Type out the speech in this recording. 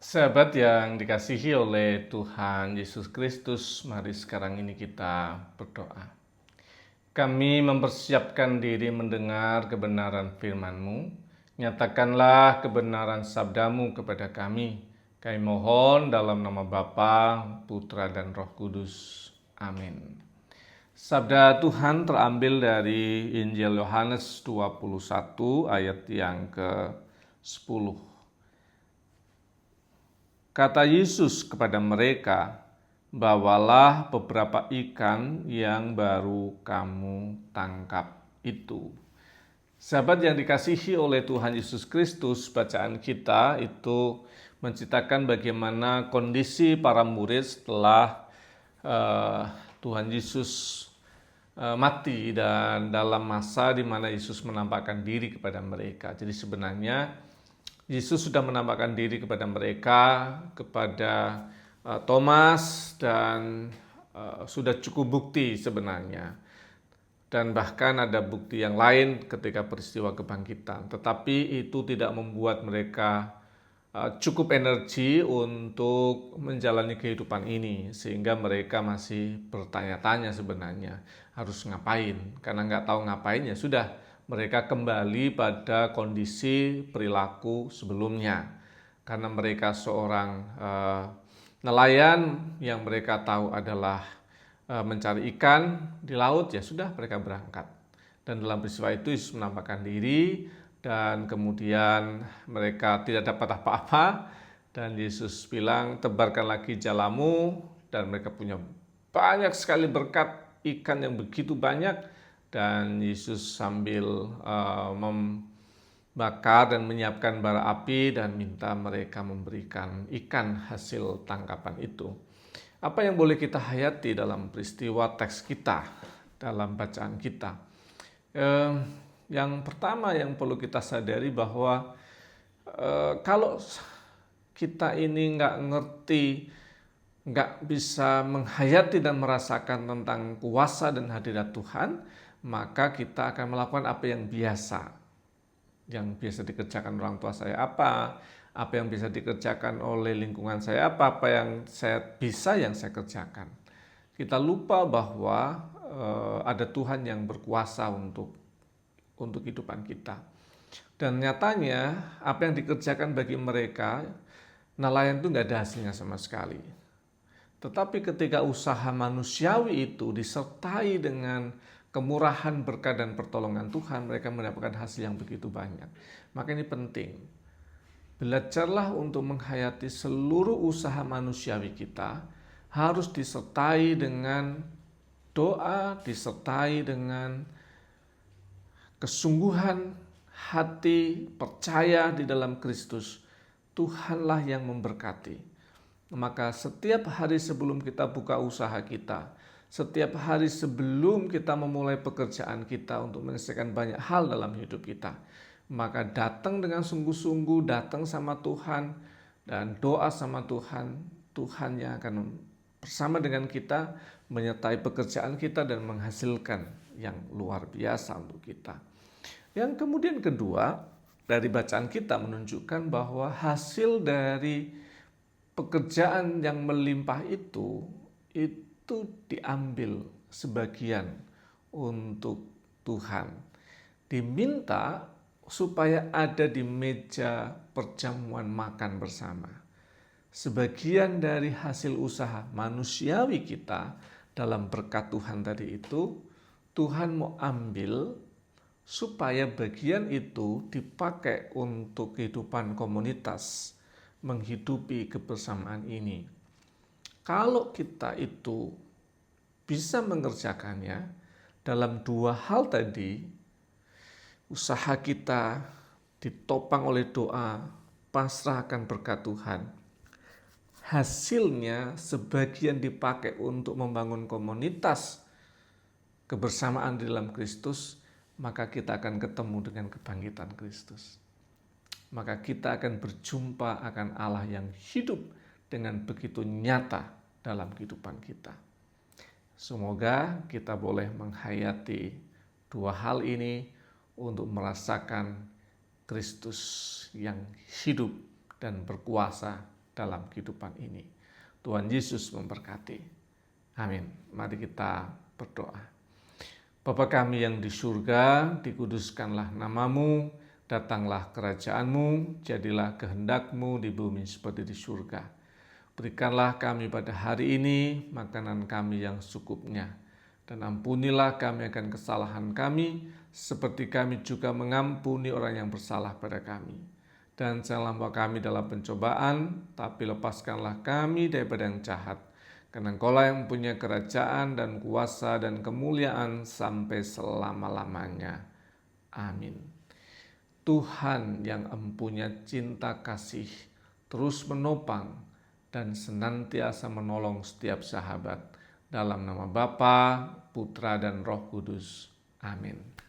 Sahabat yang dikasihi oleh Tuhan Yesus Kristus, mari sekarang ini kita berdoa. Kami mempersiapkan diri mendengar kebenaran firman-Mu. Nyatakanlah kebenaran sabda-Mu kepada kami. Kami mohon dalam nama Bapa, Putra, dan Roh Kudus. Amin. Sabda Tuhan terambil dari Injil Yohanes 21 ayat yang ke-10. Kata Yesus kepada mereka, "Bawalah beberapa ikan yang baru kamu tangkap itu." Sahabat yang dikasihi oleh Tuhan Yesus Kristus, bacaan kita itu menceritakan bagaimana kondisi para murid setelah Tuhan Yesus mati dan dalam masa di mana Yesus menampakkan diri kepada mereka. Jadi sebenarnya Yesus sudah menampakkan diri kepada mereka, kepada Thomas, dan sudah cukup bukti sebenarnya. Dan bahkan ada bukti yang lain ketika peristiwa kebangkitan. Tetapi itu tidak membuat mereka cukup energi untuk menjalani kehidupan ini. Sehingga mereka masih bertanya-tanya sebenarnya harus ngapain. Karena nggak tahu ngapain ya sudah, mereka kembali pada kondisi perilaku sebelumnya. Karena mereka seorang nelayan yang mereka tahu adalah mencari ikan di laut, ya sudah mereka berangkat. Dan dalam peristiwa itu Yesus menampakkan diri dan kemudian mereka tidak dapat apa-apa dan Yesus bilang, "Tebarkan lagi jalamu," dan mereka punya banyak sekali berkat ikan yang begitu banyak. Dan Yesus sambil membakar dan menyiapkan bara api dan minta mereka memberikan ikan hasil tangkapan itu. Apa yang boleh kita hayati dalam peristiwa teks kita, dalam bacaan kita? Yang pertama yang perlu kita sadari bahwa kalau kita ini nggak ngerti, nggak bisa menghayati dan merasakan tentang kuasa dan hadirat Tuhan, maka kita akan melakukan apa yang biasa dikerjakan orang tua saya, apa yang bisa dikerjakan oleh lingkungan saya, apa yang saya bisa yang saya kerjakan. Kita lupa bahwa ada Tuhan yang berkuasa untuk kehidupan kita. Dan nyatanya apa yang dikerjakan bagi mereka, nelayan itu nggak ada hasilnya sama sekali. Tetapi ketika usaha manusiawi itu disertai dengan kemurahan, berkat, dan pertolongan Tuhan, mereka mendapatkan hasil yang begitu banyak. Maka ini penting. Belajarlah untuk menghayati seluruh usaha manusiawi kita harus disertai dengan doa, disertai dengan kesungguhan hati, percaya di dalam Kristus. Tuhanlah yang memberkati. Maka setiap hari sebelum kita buka usaha kita, setiap hari sebelum kita memulai pekerjaan kita untuk menyelesaikan banyak hal dalam hidup kita, maka datang dengan sungguh-sungguh, datang sama Tuhan dan doa sama Tuhan. Tuhan yang akan bersama dengan kita menyertai pekerjaan kita dan menghasilkan yang luar biasa untuk kita. Yang kemudian kedua, dari bacaan kita menunjukkan bahwa hasil dari pekerjaan yang melimpah itu diambil sebagian untuk Tuhan. Diminta supaya ada di meja perjamuan makan bersama. Sebagian dari hasil usaha manusiawi kita dalam berkat Tuhan tadi itu, Tuhan mau ambil supaya bagian itu dipakai untuk kehidupan komunitas, menghidupi kebersamaan ini. Kalau kita itu bisa mengerjakannya dalam dua hal tadi, usaha kita ditopang oleh doa, pasrahkan berkat Tuhan, hasilnya sebagian dipakai untuk membangun komunitas kebersamaan di dalam Kristus, maka kita akan ketemu dengan kebangkitan Kristus. Maka kita akan berjumpa akan Allah yang hidup dengan begitu nyata dalam kehidupan kita. Semoga kita boleh menghayati dua hal ini untuk merasakan Kristus yang hidup dan berkuasa dalam kehidupan ini. Tuhan Yesus memberkati. Amin. Mari kita berdoa. Bapa kami yang di surga, dikuduskanlah namamu, datanglah kerajaanmu, jadilah kehendakmu di bumi seperti di surga. Berikanlah kami pada hari ini makanan kami yang secukupnya, dan ampunilah kami akan kesalahan kami, seperti kami juga mengampuni orang yang bersalah pada kami. Dan janganlah membawa kami dalam pencobaan, tapi lepaskanlah kami daripada yang jahat. Karena Engkaulah yang mempunyai kerajaan dan kuasa dan kemuliaan sampai selama-lamanya. Amin. Tuhan yang empunya cinta kasih, terus menopang dan senantiasa menolong setiap sahabat. Dalam nama Bapa, Putra, dan Roh Kudus. Amin.